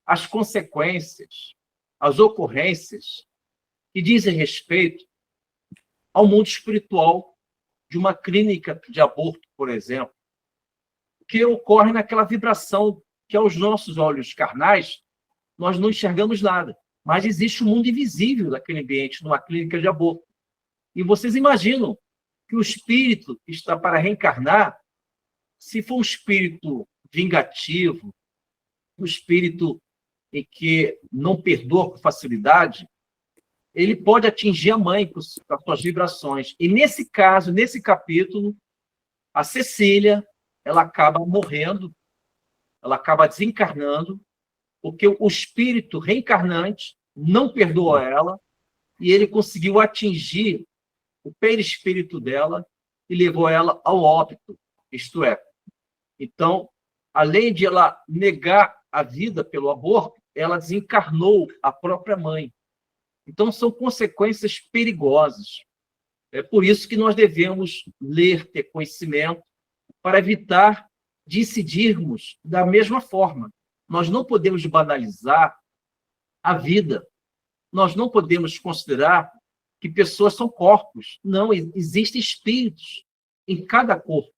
as consequências, as ocorrências que dizem respeito ao mundo espiritual de uma clínica de aborto, por exemplo, que ocorre naquela vibração que aos nossos olhos carnais nós não enxergamos nada, mas existe um mundo invisível daquele ambiente, numa clínica de aborto. E vocês imaginam que o espírito que está para reencarnar, se for um espírito vingativo, um espírito em que não perdoa com facilidade, ele pode atingir a mãe com as suas vibrações. E nesse caso, nesse capítulo, a Cecília, ela acaba morrendo, ela acaba desencarnando, porque o espírito reencarnante não perdoou ela e ele conseguiu atingir o perispírito dela e levou ela ao óbito, isto é. Então, além de ela negar a vida pelo aborto, ela desencarnou a própria mãe. Então, são consequências perigosas. É por isso que nós devemos ler, ter conhecimento, para evitar de incidirmos da mesma forma. Nós não podemos banalizar a vida. Nós não podemos considerar que pessoas são corpos. Não, existem espíritos em cada corpo.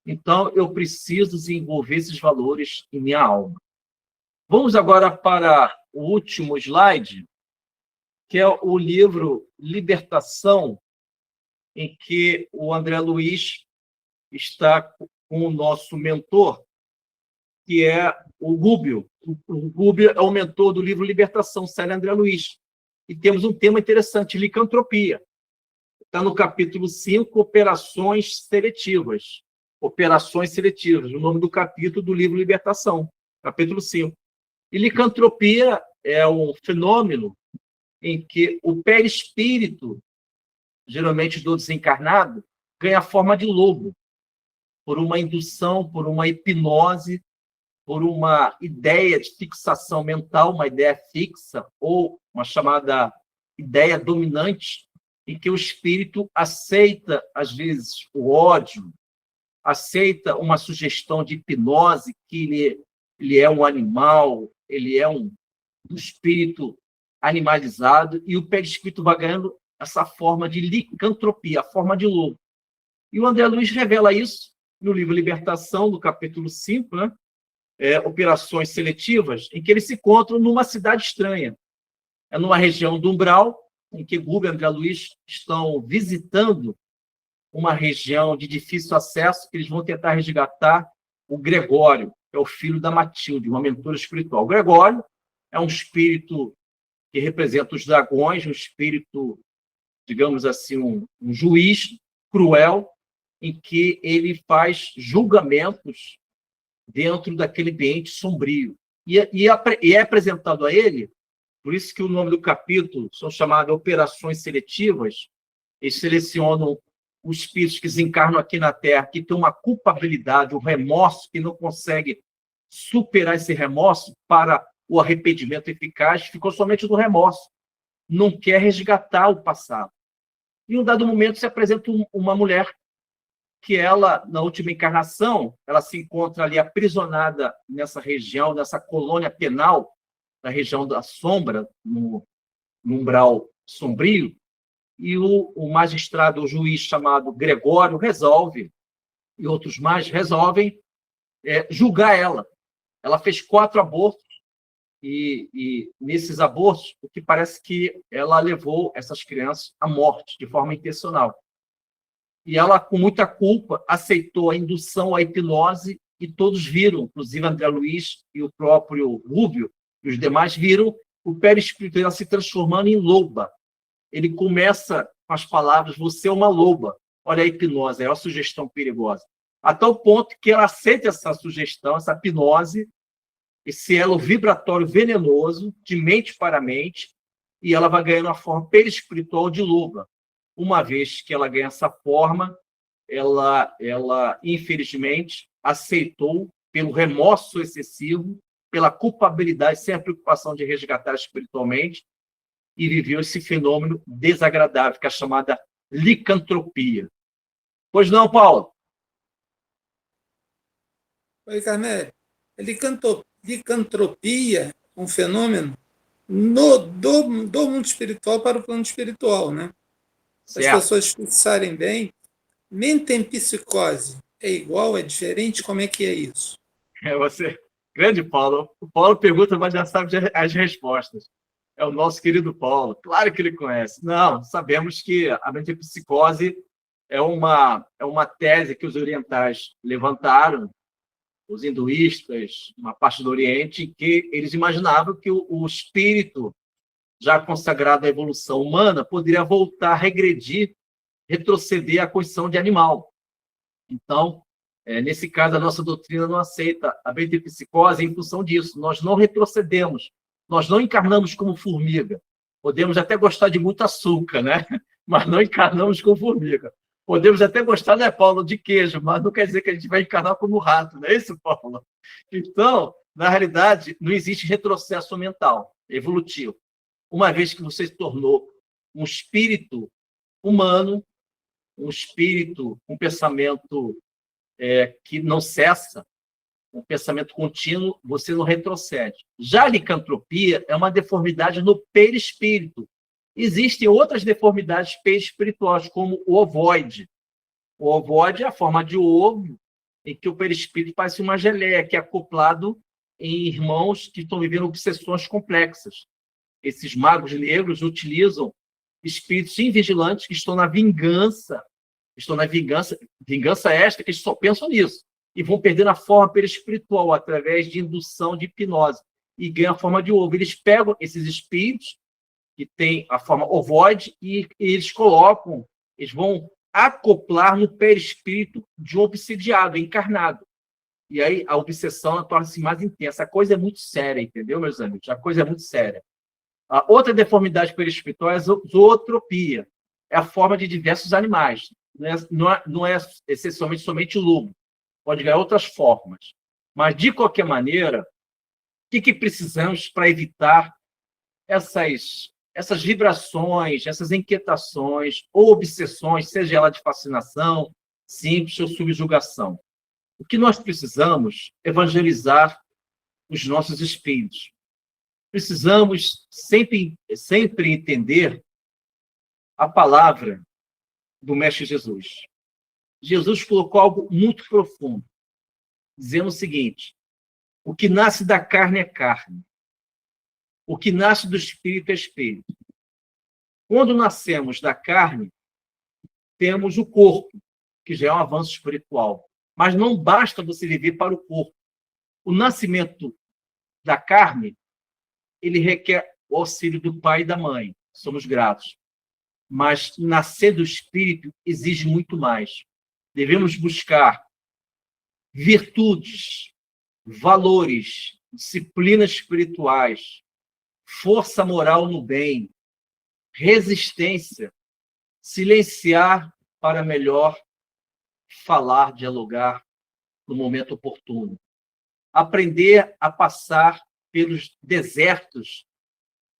Então, eu preciso desenvolver esses valores em minha alma. Vamos agora para o último slide, que é o livro Libertação, em que o André Luiz está com o nosso mentor, que é o Rúbio. O Rúbio é o mentor do livro Libertação, série André Luiz. E temos um tema interessante, licantropia. Está no capítulo 5, Operações Seletivas. Operações Seletivas, o nome do capítulo do livro Libertação, capítulo 5. E licantropia é um fenômeno em que o perispírito, geralmente do desencarnado, ganha a forma de lobo, por uma indução, por uma hipnose, por uma ideia de fixação mental, uma ideia fixa, ou uma chamada ideia dominante, em que o espírito aceita, às vezes, o ódio, aceita uma sugestão de hipnose, que ele é um animal, ele é um espírito animalizado, e o perispírito vai ganhando essa forma de licantropia, a forma de lobo. E o André Luiz revela isso no livro Libertação, no capítulo 5, né? Operações Seletivas, em que eles se encontram numa cidade estranha. É numa região do Umbral, em que Rubem e André Luiz estão visitando uma região de difícil acesso, que eles vão tentar resgatar o Gregório, que é o filho da Matilde, uma mentora espiritual. O Gregório é um espírito que representa os dragões, um espírito, digamos assim, um juiz cruel, em que ele faz julgamentos dentro daquele ambiente sombrio. E é apresentado a ele, por isso que o nome do capítulo são chamadas Operações Seletivas. Eles selecionam os espíritos que desencarnam aqui na Terra, que têm uma culpabilidade, um remorso, que não consegue superar esse remorso para o arrependimento eficaz, ficou somente no remorso. Não quer resgatar o passado. E em um dado momento se apresenta uma mulher que ela, na última encarnação, ela se encontra ali aprisionada nessa região, nessa colônia penal, na região da sombra, no umbral sombrio, e o magistrado, o juiz chamado Gregório, resolve, e outros mais resolvem, julgar ela. Ela fez 4 abortos, e nesses abortos, o que parece que ela levou essas crianças à morte, de forma intencional. E ela, com muita culpa, aceitou a indução à hipnose, e todos viram, inclusive André Luiz e o próprio Rúbio, e os demais viram o perispírito dela se transformando em loba. Ele começa com as palavras, você é uma loba. Olha a hipnose, é uma sugestão perigosa. A tal ponto que ela aceita essa sugestão, essa hipnose, esse elo vibratório venenoso, de mente para mente, e ela vai ganhando a forma perispiritual de loba. Uma vez que ela ganha essa forma, ela infelizmente, aceitou, pelo remorso excessivo, pela culpabilidade, sem a preocupação de resgatar espiritualmente, e viveu esse fenômeno desagradável, que é a chamada licantropia. Pois não, Paulo? Oi, Carnério. Licantropia é um fenômeno do mundo espiritual para o plano espiritual, né? Se as pessoas fixarem bem, mente em psicose é igual, é diferente? Como é que é isso? Você, grande Paulo. O Paulo pergunta, mas já sabe as respostas. É o nosso querido Paulo. Claro que ele conhece. Não, sabemos que a metempsicose é uma tese que os orientais levantaram, os hinduístas, uma parte do Oriente, que eles imaginavam que o espírito, já consagrado à evolução humana, poderia voltar, regredir, retroceder à condição de animal. Então, nesse caso, a nossa doutrina não aceita a metempsicose em função disso. Nós não retrocedemos, nós não encarnamos como formiga. Podemos até gostar de muito açúcar, né? Mas não encarnamos como formiga. Podemos até gostar, né, Paulo, de queijo, mas não quer dizer que a gente vai encarnar como rato, não é isso, Paulo? Então, na realidade, não existe retrocesso mental, evolutivo. Uma vez que você se tornou um espírito humano, um espírito, um pensamento que não cessa, um pensamento contínuo, você não retrocede. Já a licantropia é uma deformidade no perispírito. Existem outras deformidades perispirituais, como o ovoide. O ovoide é a forma de ovo, em que o perispírito parece uma geleia, que é acoplado em irmãos que estão vivendo obsessões complexas. Esses magos negros utilizam espíritos invigilantes que estão na vingança esta que eles só pensam nisso, e vão perdendo a forma perispiritual através de indução de hipnose, e ganham a forma de ovo. Eles pegam esses espíritos que têm a forma ovoide e eles vão acoplar no perispírito de um obsidiado, encarnado. E aí a obsessão torna-se mais intensa. A coisa é muito séria, entendeu, meus amigos? A coisa é muito séria. A outra deformidade perispiritual é a zootropia. É a forma de diversos animais. Não é essencialmente somente o lobo. Pode ganhar outras formas. Mas, de qualquer maneira, o que precisamos para evitar essas vibrações, essas inquietações ou obsessões, seja ela de fascinação, simples ou subjugação? O que nós precisamos é evangelizar os nossos espíritos. Precisamos sempre entender a palavra do Mestre Jesus. Jesus colocou algo muito profundo, dizendo o seguinte: o que nasce da carne é carne, o que nasce do espírito é espírito. Quando nascemos da carne, temos o corpo, que já é um avanço espiritual. Mas não basta você viver para o corpo. O nascimento da carne, ele requer o auxílio do pai e da mãe. Somos gratos. Mas nascer do espírito exige muito mais. Devemos buscar virtudes, valores, disciplinas espirituais, força moral no bem, resistência, silenciar para melhor falar, dialogar no momento oportuno. Aprender a passar pelos desertos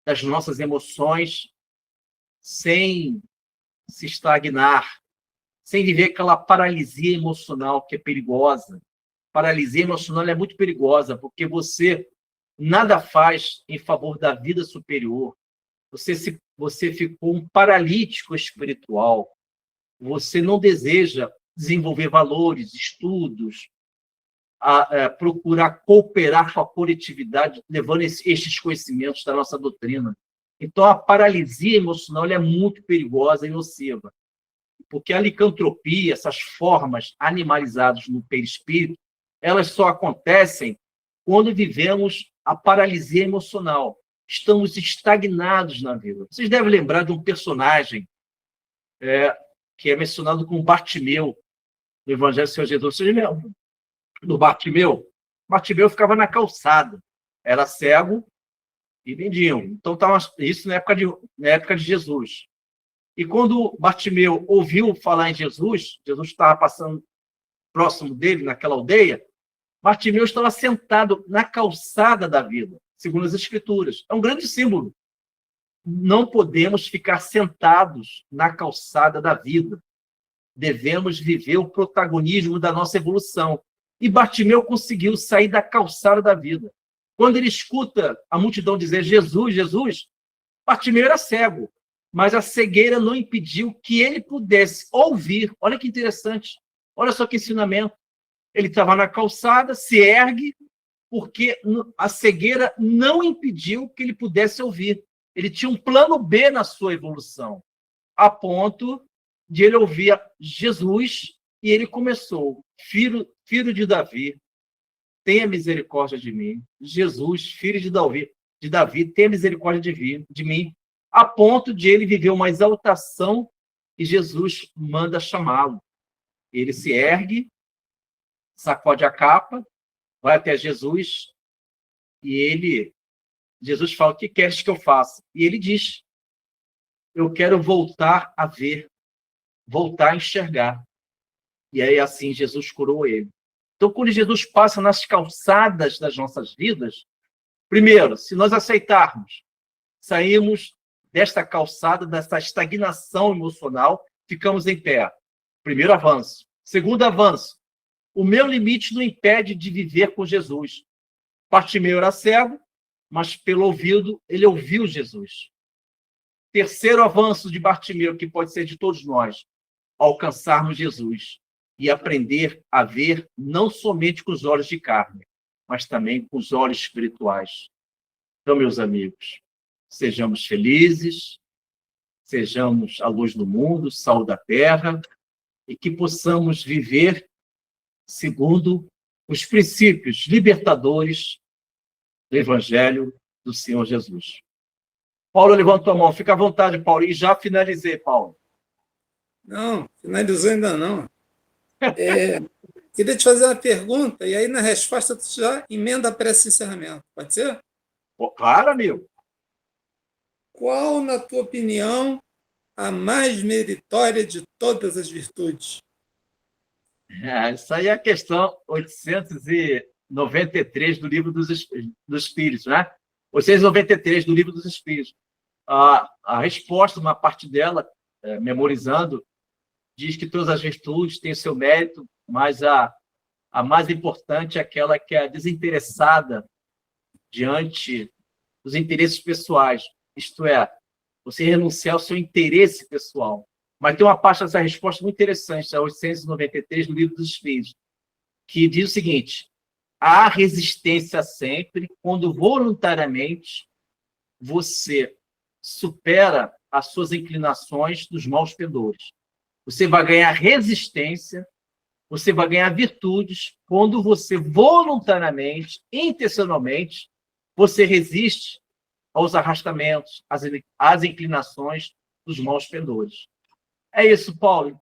das nossas emoções sem se estagnar, sem viver aquela paralisia emocional que é perigosa. Paralisia emocional é muito perigosa, porque você nada faz em favor da vida superior. Você ficou um paralítico espiritual. Você não deseja desenvolver valores, estudos, procurar cooperar com a coletividade, levando estes conhecimentos da nossa doutrina. Então, a paralisia emocional é muito perigosa e nociva, porque a licantropia, essas formas animalizadas no perispírito, elas só acontecem quando vivemos a paralisia emocional. Estamos estagnados na vida. Vocês devem lembrar de um personagem que é mencionado como Bartimeu, no Evangelho do Senhor Jesus. Vocês lembram do Bartimeu? Bartimeu ficava na calçada, era cego e mendigo. Então, isso na época de Jesus. E quando Bartimeu ouviu falar em Jesus, Jesus estava passando próximo dele, naquela aldeia, Bartimeu estava sentado na calçada da vida, segundo as Escrituras. É um grande símbolo. Não podemos ficar sentados na calçada da vida. Devemos viver o protagonismo da nossa evolução. E Bartimeu conseguiu sair da calçada da vida. Quando ele escuta a multidão dizer Jesus, Jesus, Bartimeu era cego, mas a cegueira não impediu que ele pudesse ouvir. Olha que interessante. Olha só que ensinamento. Ele estava na calçada, se ergue, porque a cegueira não impediu que ele pudesse ouvir. Ele tinha um plano B na sua evolução, a ponto de ele ouvir Jesus, e ele começou, filho de Davi, tenha misericórdia de mim. Jesus, filho de Davi, tenha misericórdia de mim, a ponto de ele viver uma exaltação e Jesus manda chamá-lo. Ele se ergue, sacode a capa, vai até Jesus e Jesus fala: o que queres que eu faça? E ele diz: eu quero voltar a ver, voltar a enxergar. E aí assim Jesus curou ele. Então, quando Jesus passa nas calçadas das nossas vidas, primeiro, se nós aceitarmos, saímos desta calçada, dessa estagnação emocional, ficamos em pé. Primeiro avanço. Segundo avanço, o meu limite não impede de viver com Jesus. Bartimeu era cego, mas pelo ouvido ele ouviu Jesus. Terceiro avanço de Bartimeu, que pode ser de todos nós, alcançarmos Jesus e aprender a ver não somente com os olhos de carne, mas também com os olhos espirituais. Então, meus amigos, sejamos felizes, sejamos a luz do mundo, sal da terra, e que possamos viver segundo os princípios libertadores do Evangelho do Senhor Jesus. Paulo levantou a mão. Fica à vontade, Paulo. E já finalizei, Paulo. Não, finalizou ainda não. Queria te fazer uma pergunta, e aí na resposta tu já emenda a prece de encerramento. Pode ser? Pô, claro, amigo. Qual, na tua opinião, a mais meritória de todas as virtudes? Isso aí é a questão 893 do Livro dos Espíritos, né? 893 do Livro dos Espíritos. A resposta, uma parte dela, memorizando, diz que todas as virtudes têm o seu mérito, mas a mais importante é aquela que é desinteressada diante dos interesses pessoais. Isto é, você renunciar ao seu interesse pessoal. Mas tem uma parte dessa resposta muito interessante, a 893 do Livro dos Espíritos, que diz o seguinte: há resistência sempre quando voluntariamente você supera as suas inclinações dos maus pendores. Você vai ganhar resistência, você vai ganhar virtudes quando você voluntariamente, intencionalmente, você resiste aos arrastamentos, às inclinações dos maus pendores. É isso, Paulo.